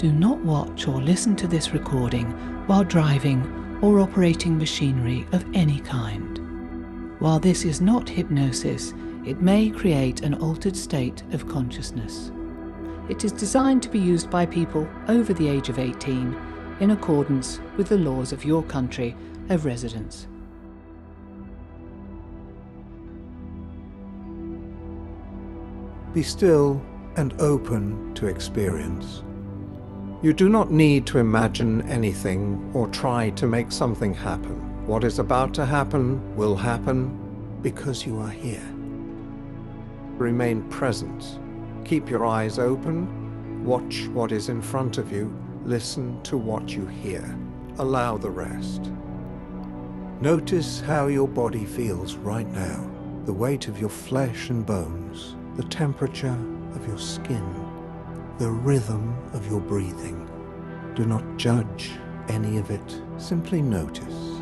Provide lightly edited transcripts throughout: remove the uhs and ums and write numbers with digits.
Do not watch or listen to this recording while driving or operating machinery of any kind. While this is not hypnosis, it may create an altered state of consciousness. It is designed to be used by people over the age of 18 in accordance with the laws of your country of residence. Be still and open to experience. You do not need to imagine anything or try to make something happen. What is about to happen will happen because you are here. Remain present. Keep your eyes open. Watch what is in front of you. Listen to what you hear. Allow the rest. Notice how your body feels right now. The weight of your flesh and bones. The temperature of your skin, the rhythm of your breathing. Do not judge any of it, simply notice.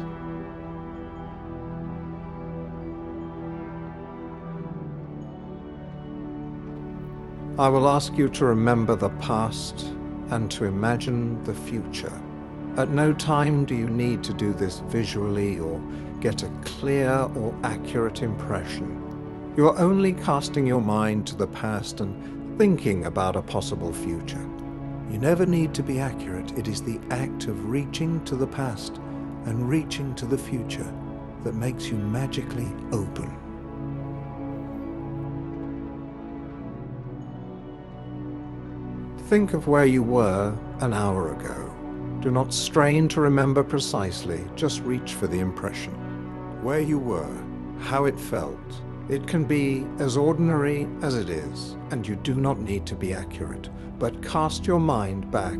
I will ask you to remember the past and to imagine the future. At no time do you need to do this visually or get a clear or accurate impression. You are only casting your mind to the past and thinking about a possible future. You never need to be accurate. It is the act of reaching to the past and reaching to the future that makes you magically open. Think of where you were an hour ago. Do not strain to remember precisely, just reach for the impression. Where you were, how it felt. It can be as ordinary as it is, and you do not need to be accurate, but cast your mind back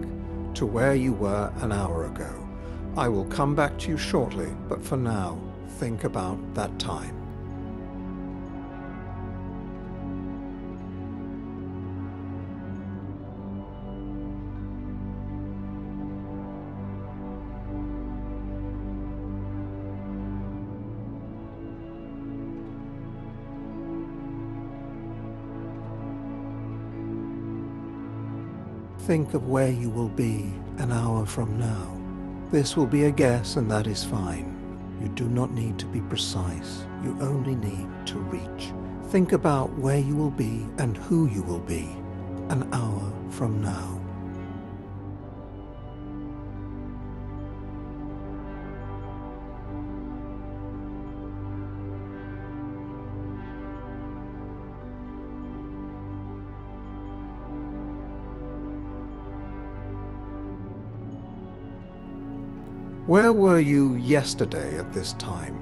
to where you were an hour ago. I will come back to you shortly, but for now, think about that time. Think of where you will be an hour from now. This will be a guess, and that is fine. You do not need to be precise. You only need to reach. Think about where you will be and who you will be an hour from now. Where were you yesterday at this time?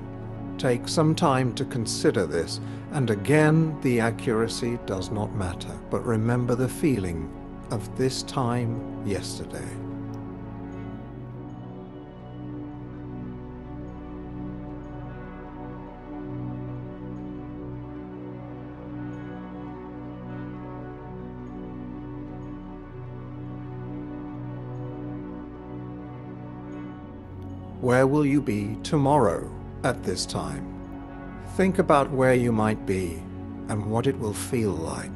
Take some time to consider this, and again, the accuracy does not matter, but remember the feeling of this time yesterday. Where will you be tomorrow at this time? Think about where you might be and what it will feel like.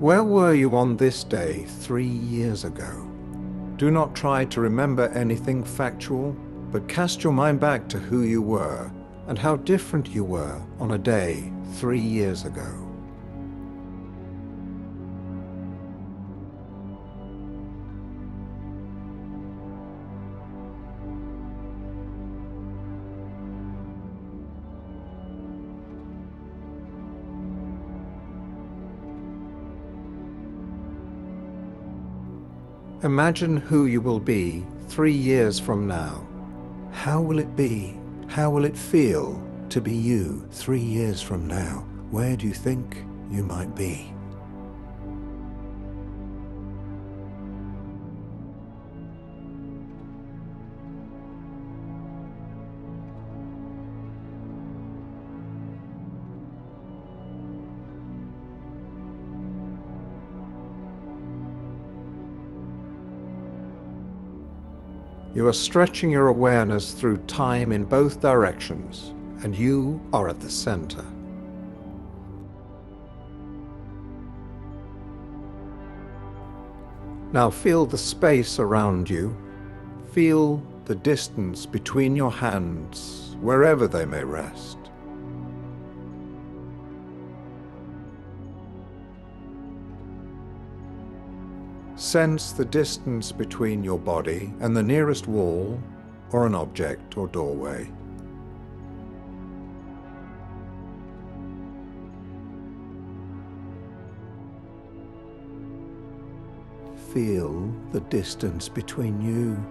Where were you on this day 3 years ago? Do not try to remember anything factual, but cast your mind back to who you were and how different you were on a day 3 years ago. Imagine who you will be 3 years from now. How will it be? How will it feel to be you 3 years from now? Where do you think you might be? You are stretching your awareness through time in both directions, and you are at the center. Now feel the space around you. Feel the distance between your hands, wherever they may rest. Sense the distance between your body and the nearest wall, or an object or doorway. Feel the distance between you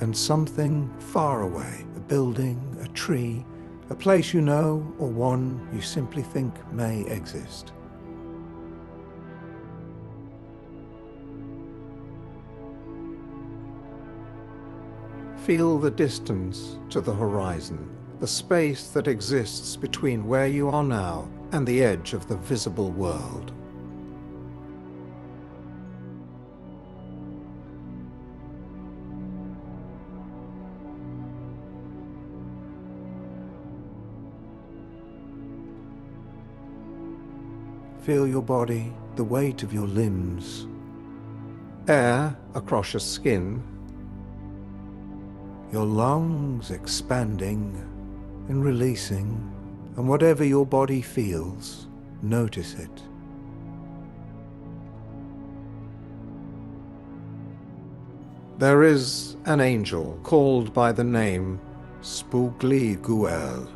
and something far away, a building, a tree, a place you know, or one you simply think may exist. Feel the distance to the horizon, the space that exists between where you are now and the edge of the visible world. Feel your body, the weight of your limbs, air across your skin, your lungs expanding and releasing, and whatever your body feels, notice it. There is an angel called by the name Spoogli-Guel.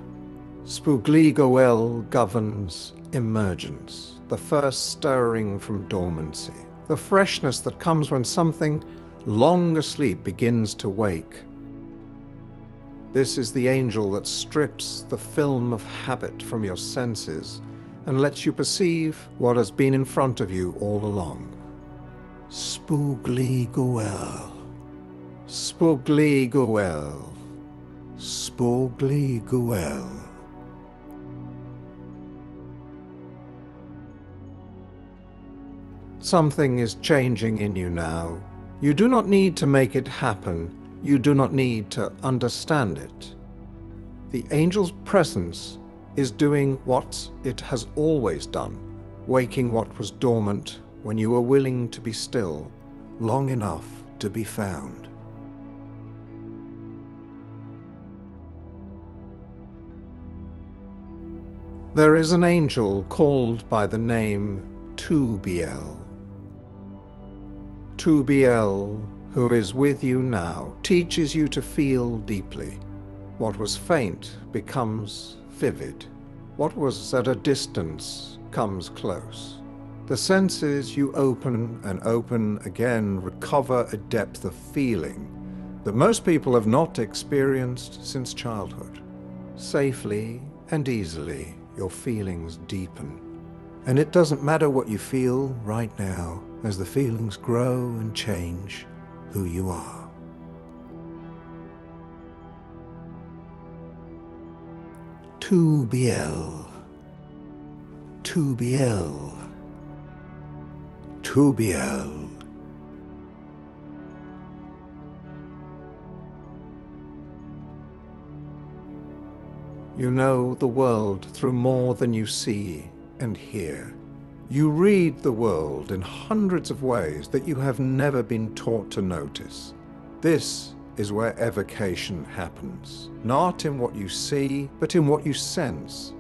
Spoogli-Guel governs emergence, the first stirring from dormancy, the freshness that comes when something long asleep begins to wake. This is the angel that strips the film of habit from your senses and lets you perceive what has been in front of you all along. Spoogli-Guel. Spoogli-Guel. Spoogli-Guel. Something is changing in you now. You do not need to make it happen. You do not need to understand it. The angel's presence is doing what it has always done, waking what was dormant when you were willing to be still, long enough to be found. There is an angel called by the name Tubiel. Tubiel, who is with you now, teaches you to feel deeply. What was faint becomes vivid. What was at a distance comes close. The senses you open and open again recover a depth of feeling that most people have not experienced since childhood. Safely and easily, your feelings deepen. And it doesn't matter what you feel right now, as the feelings grow and change who you are. Tubiel. Tubiel. Tubiel. You know the world through more than you see and hear. You read the world in hundreds of ways that you have never been taught to notice. This is where evocation happens, not in what you see, but in what you sense.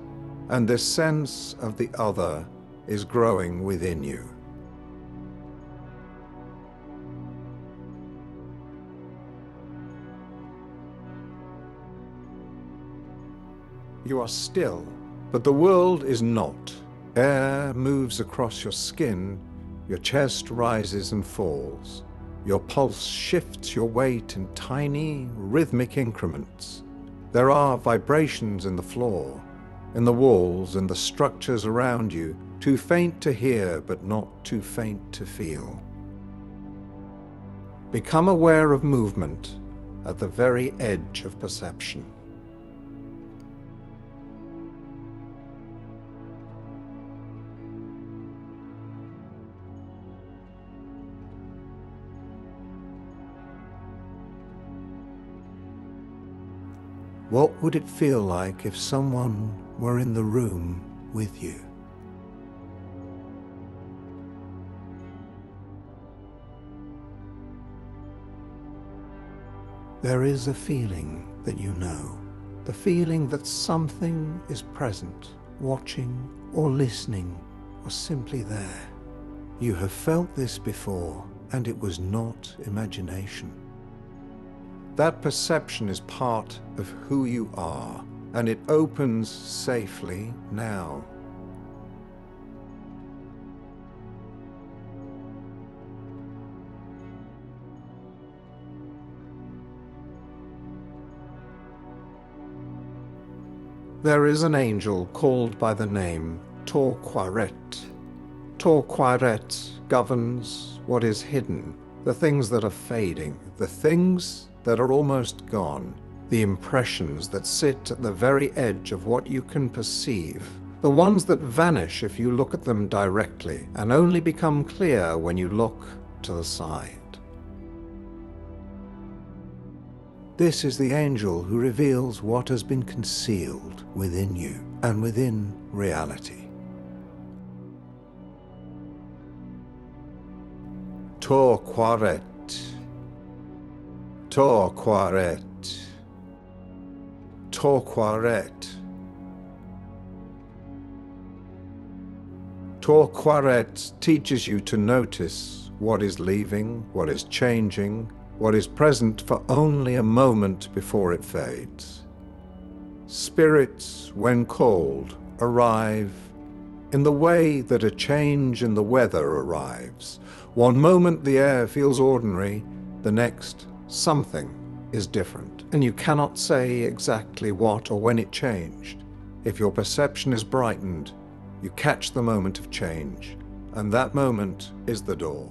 And this sense of the other is growing within you. You are still, but the world is not. Air moves across your skin, your chest rises and falls. Your pulse shifts your weight in tiny, rhythmic increments. There are vibrations in the floor, in the walls, and the structures around you, too faint to hear, but not too faint to feel. Become aware of movement at the very edge of perception. What would it feel like if someone were in the room with you? There is a feeling that you know, the feeling that something is present, watching or listening or simply there. You have felt this before, and it was not imagination. That perception is part of who you are, and it opens safely now. There is an angel called by the name Torquaret. Torquaret governs what is hidden, the things that are fading, the things that are almost gone, the impressions that sit at the very edge of what you can perceive, the ones that vanish if you look at them directly and only become clear when you look to the side. This is the angel who reveals what has been concealed within you and within reality. Torquaret. Torquaret. Torquaret. Torquaret teaches you to notice what is leaving, what is changing, what is present for only a moment before it fades. Spirits, when called, arrive in the way that a change in the weather arrives. One moment the air feels ordinary, the next something is different, and you cannot say exactly what or when it changed. If your perception is brightened, you catch the moment of change, and that moment is the door.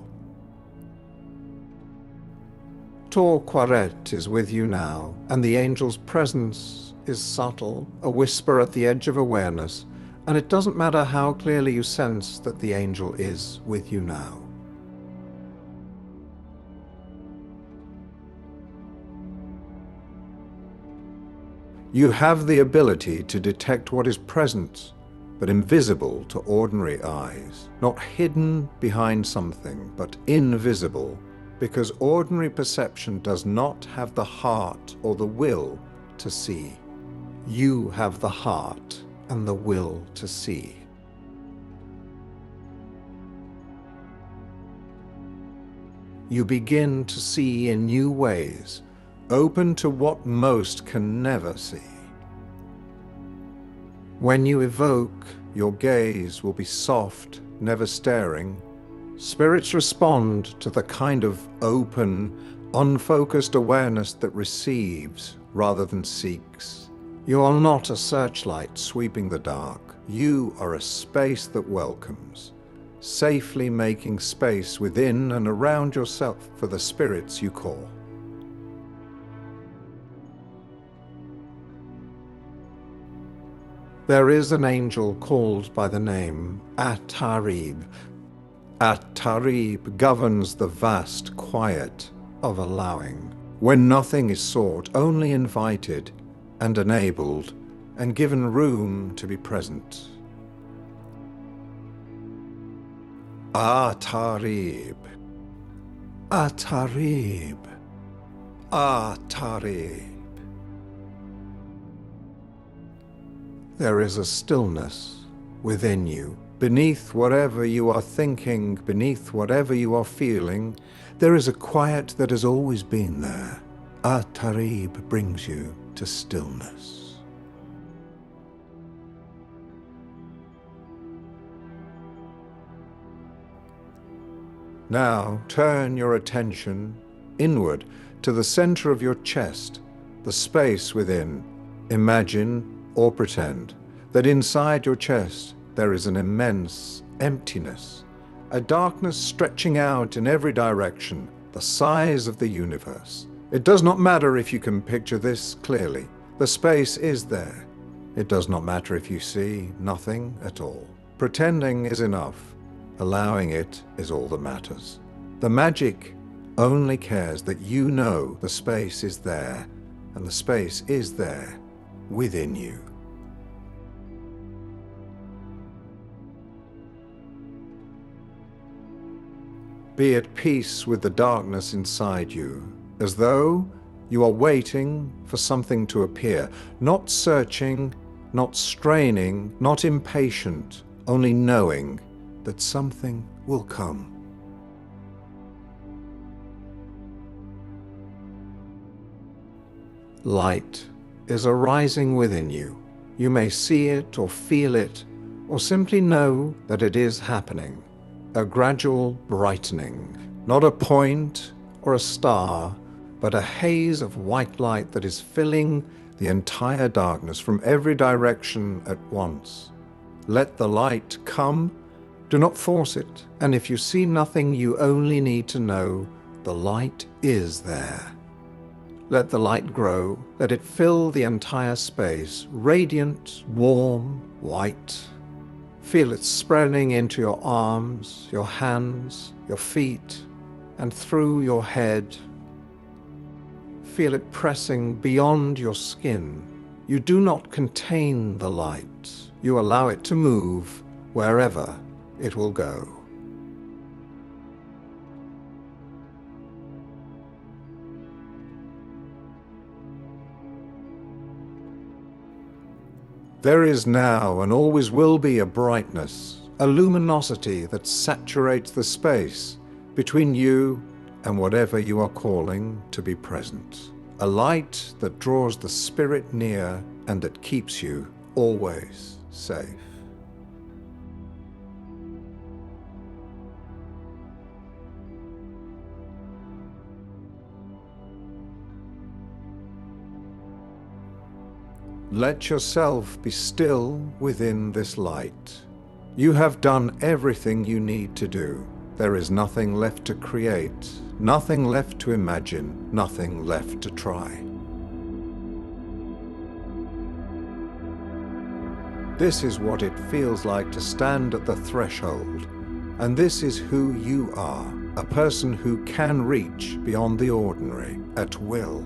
Torquaret is with you now, and the angel's presence is subtle, a whisper at the edge of awareness, and it doesn't matter how clearly you sense that the angel is with you now. You have the ability to detect what is present, but invisible to ordinary eyes, not hidden behind something, but invisible, because ordinary perception does not have the heart or the will to see. You have the heart and the will to see. You begin to see in new ways, open to what most can never see. When you evoke, your gaze will be soft, never staring. Spirits respond to the kind of open, unfocused awareness that receives rather than seeks. You are not a searchlight sweeping the dark. You are a space that welcomes, safely making space within and around yourself for the spirits you call. There is an angel called by the name Atarib. Atarib governs the vast quiet of allowing, when nothing is sought, only invited and enabled, and given room to be present. Atarib. Atarib. Atarib. There is a stillness within you. Beneath whatever you are thinking, beneath whatever you are feeling, there is a quiet that has always been there. Atarib brings you to stillness. Now turn your attention inward to the center of your chest, the space within. Imagine or pretend that inside your chest there is an immense emptiness, a darkness stretching out in every direction, the size of the universe. It does not matter if you can picture this clearly. The space is there. It does not matter if you see nothing at all. Pretending is enough. Allowing it is all that matters. The magic only cares that you know the space is there, and the space is there within you. Be at peace with the darkness inside you, as though you are waiting for something to appear, not searching, not straining, not impatient, only knowing that something will come. Light is arising within you. You may see it or feel it, or simply know that it is happening. A gradual brightening, not a point or a star, but a haze of white light that is filling the entire darkness from every direction at once. Let the light come. Do not force it. And if you see nothing, you only need to know the light is there. Let the light grow. Let it fill the entire space, radiant, warm, white. Feel it spreading into your arms, your hands, your feet, and through your head. Feel it pressing beyond your skin. You do not contain the light. You allow it to move wherever it will go. There is now and always will be a brightness, a luminosity that saturates the space between you and whatever you are calling to be present. A light that draws the spirit near and that keeps you always safe. Let yourself be still within this light. You have done everything you need to do. There is nothing left to create, nothing left to imagine, nothing left to try. This is what it feels like to stand at the threshold, and this is who you are, a person who can reach beyond the ordinary at will.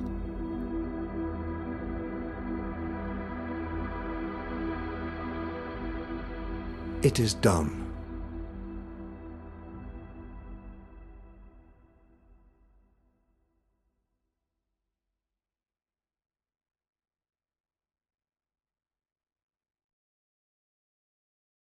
It is done.